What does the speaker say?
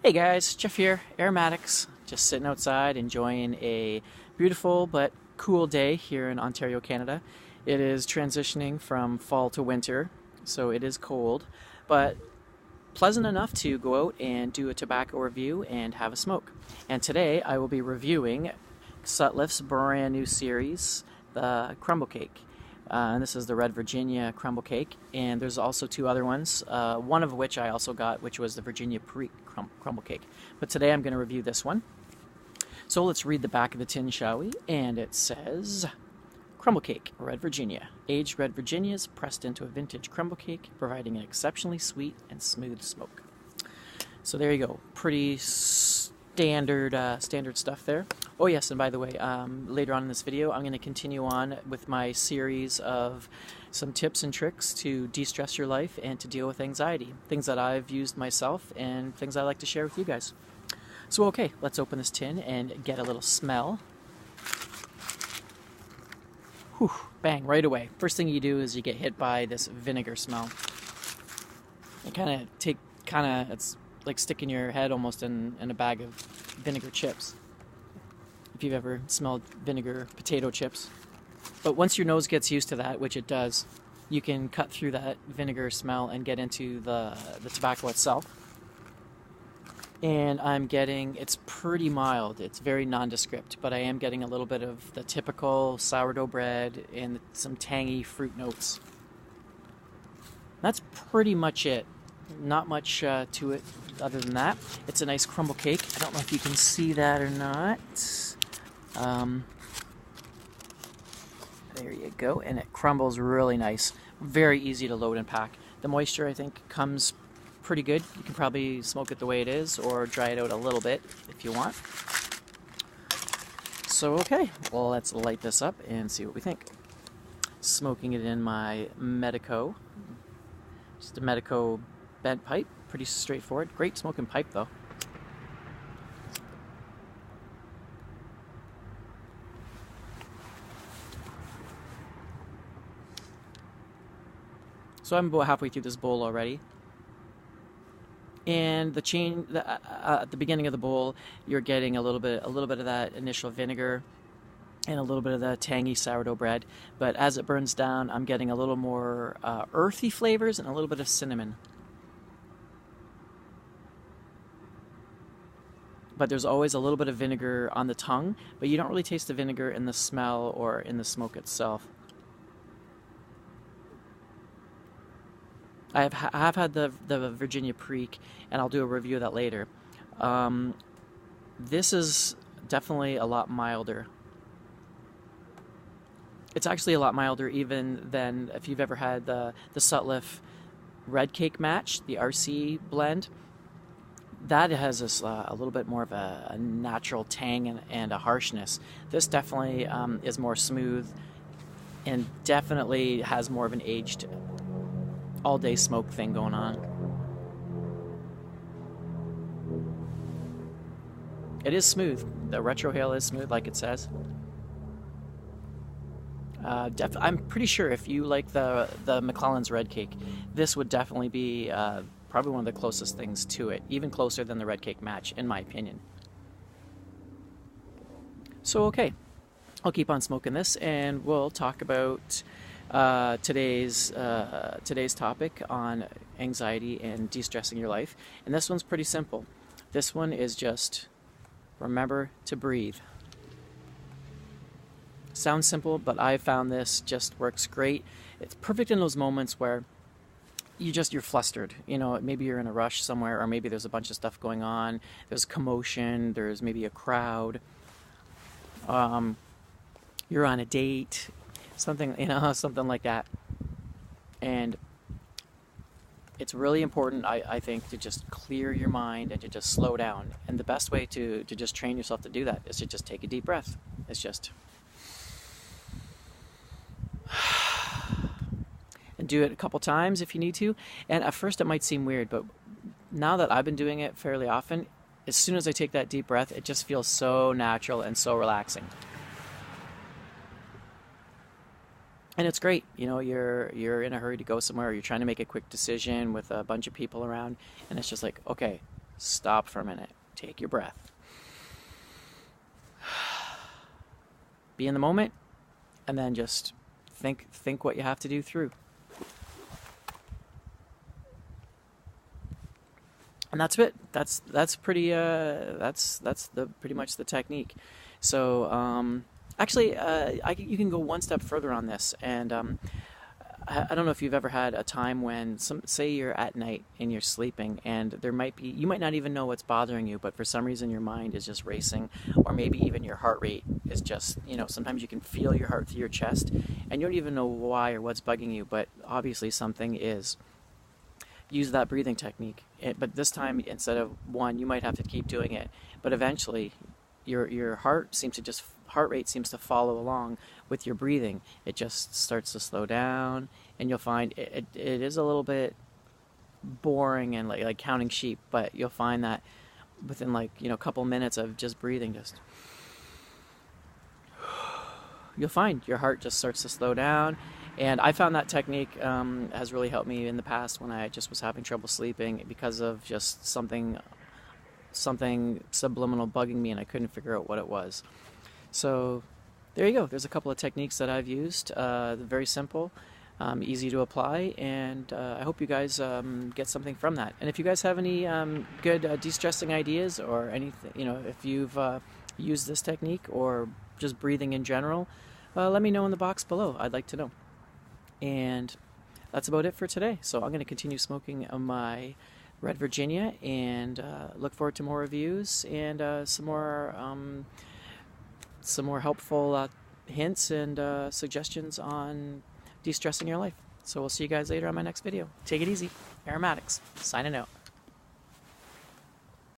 Hey guys, Jeff here, Aromatics. Just sitting outside enjoying a beautiful but cool day here in Ontario, Canada. It is transitioning from fall to winter, so it is cold, but pleasant enough to go out and do a tobacco review and have a smoke. And today I will be reviewing Sutliff's brand new series, the Crumble Cake. And this is the Red Virginia Crumble Cake, and there's also two other ones, one of which I also got, which was the Virginia Crumble Cake. But today I'm going to review this one. So let's read the back of the tin, shall we? And it says, Crumble Cake, Red Virginia. Aged Red Virginias pressed into a vintage crumble cake, providing an exceptionally sweet and smooth smoke. So there you go. Pretty standard stuff there. Oh yes, and by the way, later on in this video, I'm going to continue on with my series of some tips and tricks to de-stress your life and to deal with anxiety. Things that I've used myself and things I like to share with you guys. So okay, let's open this tin and get a little smell. Whew, bang, right away. First thing you do is you get hit by this vinegar smell. It's like sticking your head almost in a bag of vinegar chips, if you've ever smelled vinegar potato chips. But once your nose gets used to that, which it does, you can cut through that vinegar smell and get into the tobacco itself. And it's pretty mild, it's very nondescript, but I am getting a little bit of the typical sourdough bread and some tangy fruit notes. That's pretty much it. Not much to it other than that. It's a nice crumble cake. I don't know if you can see that or not. There you go. And it crumbles really nice. Very easy to load and pack. The moisture, I think, comes pretty good. You can probably smoke it the way it is or dry it out a little bit if you want. So, okay. Well, let's light this up and see what we think. Smoking it in my Medico. Just a Medico bent pipe, pretty straightforward. Great smoking pipe though. So I'm about halfway through this bowl already. And at the beginning of the bowl, you're getting a little bit of that initial vinegar and a little bit of the tangy sourdough bread. But as it burns down, I'm getting a little more earthy flavors and a little bit of cinnamon. But there's always a little bit of vinegar on the tongue, but you don't really taste the vinegar in the smell or in the smoke itself. I have had the Virginia Preak, and I'll do a review of that later. This is definitely a lot milder. It's actually a lot milder even than if you've ever had the Sutliff Red Cake Match, the RC blend. That has a little bit more of a natural tang and a harshness. This definitely is more smooth and definitely has more of an aged all-day smoke thing going on. It is smooth. The retrohale is smooth, like it says. I'm pretty sure if you like the McClellan's Red Cake, this would definitely be probably one of the closest things to it, even closer than the Red Cake Match, in my opinion. So okay, I'll keep on smoking this, and we'll talk about today's topic on anxiety and de-stressing your life. And this one's pretty simple. This one is just remember to breathe. Sounds simple, but I found this just works great. It's perfect in those moments where you're flustered. You know, maybe you're in a rush somewhere, or maybe there's a bunch of stuff going on. There's commotion. There's maybe a crowd. You're on a date, something like that. And it's really important, I think, to just clear your mind and to just slow down. And the best way to just train yourself to do that is to just take a deep breath. It's just and do it a couple times if you need to. And at first it might seem weird, but now that I've been doing it fairly often, as soon as I take that deep breath, it just feels so natural and so relaxing. And it's great, you know, you're in a hurry to go somewhere, or you're trying to make a quick decision with a bunch of people around, and it's just like, okay, stop for a minute, take your breath, be in the moment, and then just think what you have to do through. And that's it. That's pretty that's pretty much the technique. So actually, you can go one step further on this, and I don't know if you've ever had a time when say you're at night and you're sleeping, and you might not even know what's bothering you, but for some reason your mind is just racing, or maybe even your heart rate is just, sometimes you can feel your heart through your chest, and you don't even know why or what's bugging you, but obviously something is. Use that breathing technique, but this time instead of one, you might have to keep doing it, but eventually your heart rate seems to follow along with your breathing. It just starts to slow down, and you'll find it is a little bit boring and like counting sheep, but you'll find that within a couple minutes of just breathing, you'll find your heart just starts to slow down. And I found that technique has really helped me in the past when I just was having trouble sleeping because of just something subliminal bugging me, and I couldn't figure out what it was. So there you go. There's a couple of techniques that I've used. Very simple, easy to apply, and I hope you guys get something from that. And if you guys have any good de-stressing ideas or anything, if you've used this technique or just breathing in general, let me know in the box below. I'd like to know. And that's about it for today. So I'm going to continue smoking my Red Virginia, and look forward to more reviews and some more helpful hints and suggestions on de-stressing your life. So we'll see you guys later on my next video. Take it easy. Aromatics, signing out.